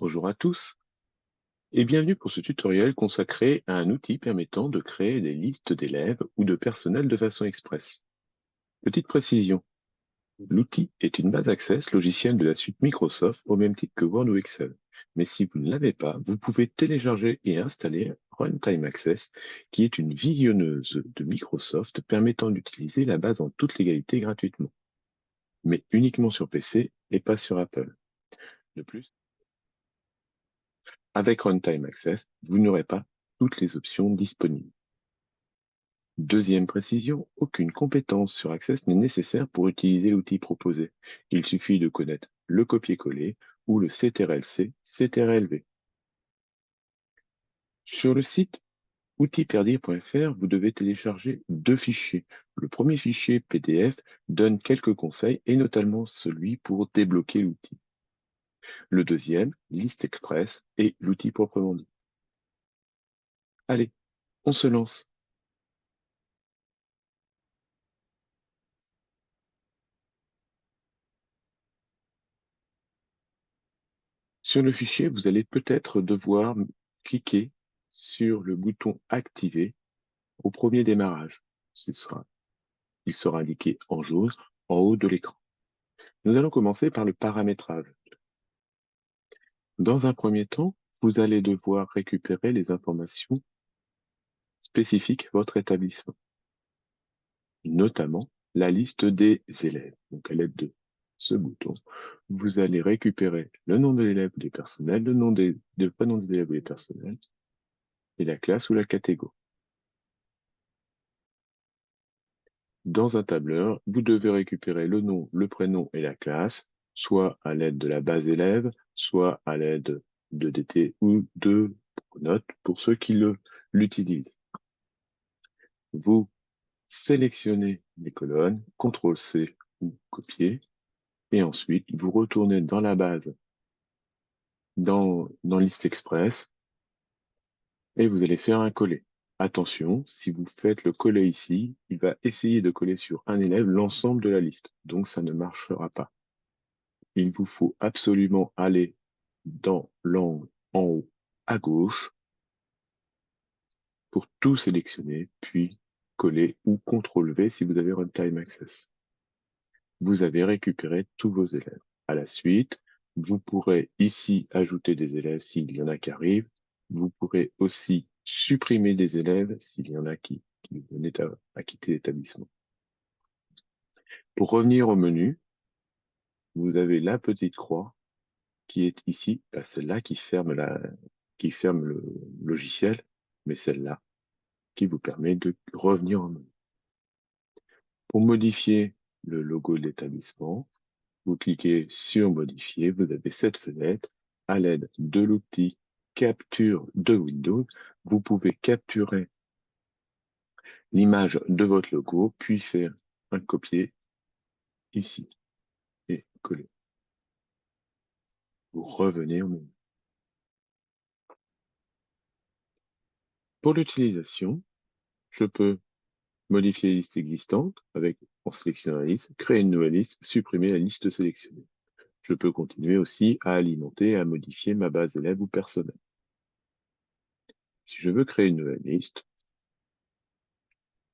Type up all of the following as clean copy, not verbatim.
Bonjour à tous et bienvenue pour ce tutoriel consacré à un outil permettant de créer des listes d'élèves ou de personnel de façon express. Petite précision, l'outil est une base Access logicielle de la suite Microsoft au même titre que Word ou Excel. Mais si vous ne l'avez pas, vous pouvez télécharger et installer Runtime Access, qui est une visionneuse de Microsoft permettant d'utiliser la base en toute légalité gratuitement, mais uniquement sur PC et pas sur Apple. De plus, avec Runtime Access, vous n'aurez pas toutes les options disponibles. Deuxième précision, aucune compétence sur Access n'est nécessaire pour utiliser l'outil proposé. Il suffit de connaître le copier-coller ou le CTRL-C, CTRL-V. Sur le site outils-perdir.fr, vous devez télécharger deux fichiers. Le premier fichier PDF donne quelques conseils et notamment celui pour débloquer l'outil. Le deuxième, Liste Express, est l'outil proprement dit. Allez, on se lance. Sur le fichier, vous allez peut-être devoir cliquer sur le bouton Activer au premier démarrage. Il sera indiqué en jaune en haut de l'écran. Nous allons commencer par le paramétrage. Dans un premier temps, vous allez devoir récupérer les informations spécifiques à votre établissement, notamment la liste des élèves. Donc à l'aide de ce bouton, vous allez récupérer le nom de l'élève ou des personnels, le prénom des élèves ou des personnels, et la classe ou la catégorie. Dans un tableur, vous devez récupérer le nom, le prénom et la classe, soit à l'aide de la base élève, soit à l'aide de DT ou de notes pour ceux qui l'utilisent. Vous sélectionnez les colonnes, CTRL-C ou copier, et ensuite vous retournez dans la base, dans Liste Express, et vous allez faire un coller. Attention, si vous faites le coller ici, il va essayer de coller sur un élève l'ensemble de la liste, donc ça ne marchera pas. Il vous faut absolument aller dans l'angle en haut à gauche pour tout sélectionner, puis coller ou CTRL-V si vous avez Runtime Access. Vous avez récupéré tous vos élèves. À la suite, vous pourrez ici ajouter des élèves s'il y en a qui arrivent. Vous pourrez aussi supprimer des élèves s'il y en a qui venaient à quitter l'établissement. Pour revenir au menu, vous avez la petite croix qui est ici, pas celle-là qui ferme le logiciel, mais celle-là qui vous permet de revenir en menu. Pour modifier le logo de l'établissement, vous cliquez sur Modifier, vous avez cette fenêtre. À l'aide de l'outil Capture de Windows, vous pouvez capturer l'image de votre logo, puis faire un copier ici et coller. Vous revenez en menu. Pour l'utilisation, je peux modifier les listes existantes en sélectionnant la liste, créer une nouvelle liste, supprimer la liste sélectionnée. Je peux continuer aussi à alimenter et à modifier ma base élève ou personnel. Si je veux créer une nouvelle liste,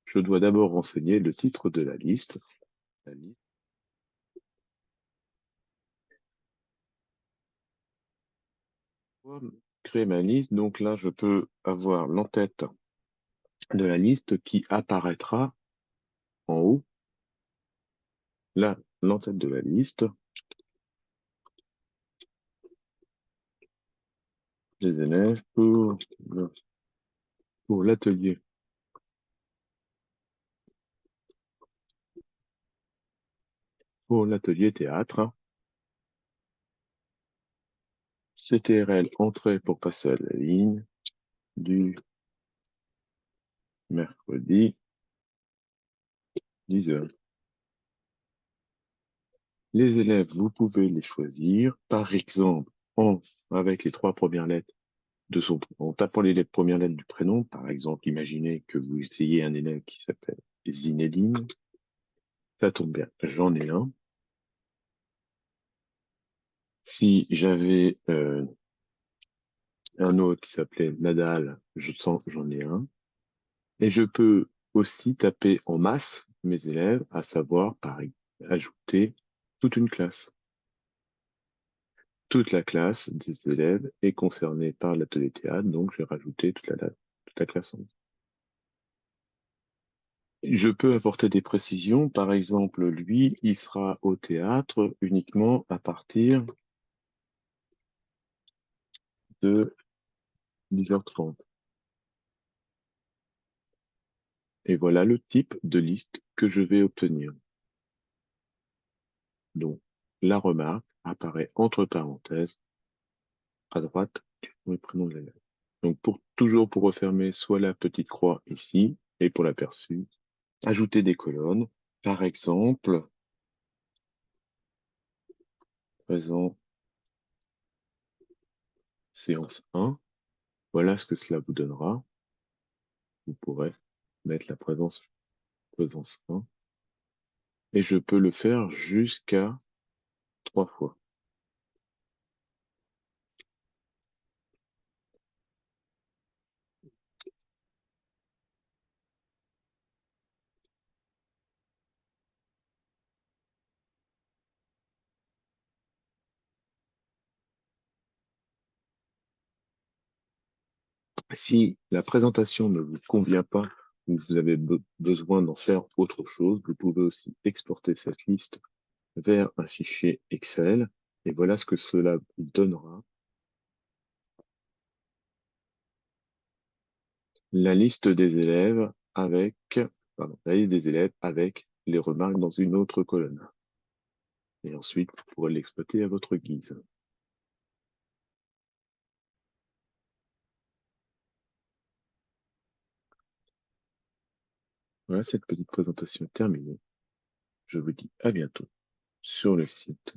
je dois d'abord renseigner le titre de la liste. Pour créer ma liste, donc là, je peux avoir l'entête de la liste qui apparaîtra en haut. Là, l'entête de la liste des élèves pour l'atelier. Pour l'atelier théâtre, CTRL entrée pour passer à la ligne du mercredi 10 heures. Les élèves, vous pouvez les choisir, par exemple, avec les trois premières lettres en tapant les premières lettres du prénom. Par exemple, imaginez que vous ayez un élève qui s'appelle Zinedine. Ça tombe bien, j'en ai un. Si j'avais un autre qui s'appelait Nadal, je sens, j'en ai un. Et je peux aussi taper en masse mes élèves, à savoir, pareil, ajouter toute une classe. Toute la classe des élèves est concernée par l'atelier théâtre, donc je vais rajouter toute la classe. Je peux apporter des précisions. Par exemple, lui, il sera au théâtre uniquement à partir de 10h30. Et voilà le type de liste que je vais obtenir. Donc, la remarque apparaît entre parenthèses à droite du nom et prénom de l'élève. Donc, toujours pour refermer soit la petite croix ici, et pour l'aperçu, ajouter des colonnes. Par exemple, présent séance 1. Voilà ce que cela vous donnera. Vous pourrez mettre la présence 1. Et je peux le faire jusqu'à 3 fois. Si la présentation ne vous convient pas ou vous avez besoin d'en faire autre chose, vous pouvez aussi exporter cette liste vers un fichier Excel. Et voilà ce que cela vous donnera. La liste des élèves avec, la liste des élèves avec les remarques dans une autre colonne. Et ensuite, vous pourrez l'exploiter à votre guise. Voilà, cette petite présentation est terminée. Je vous dis à bientôt sur le site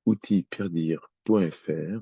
outils.perdir.fr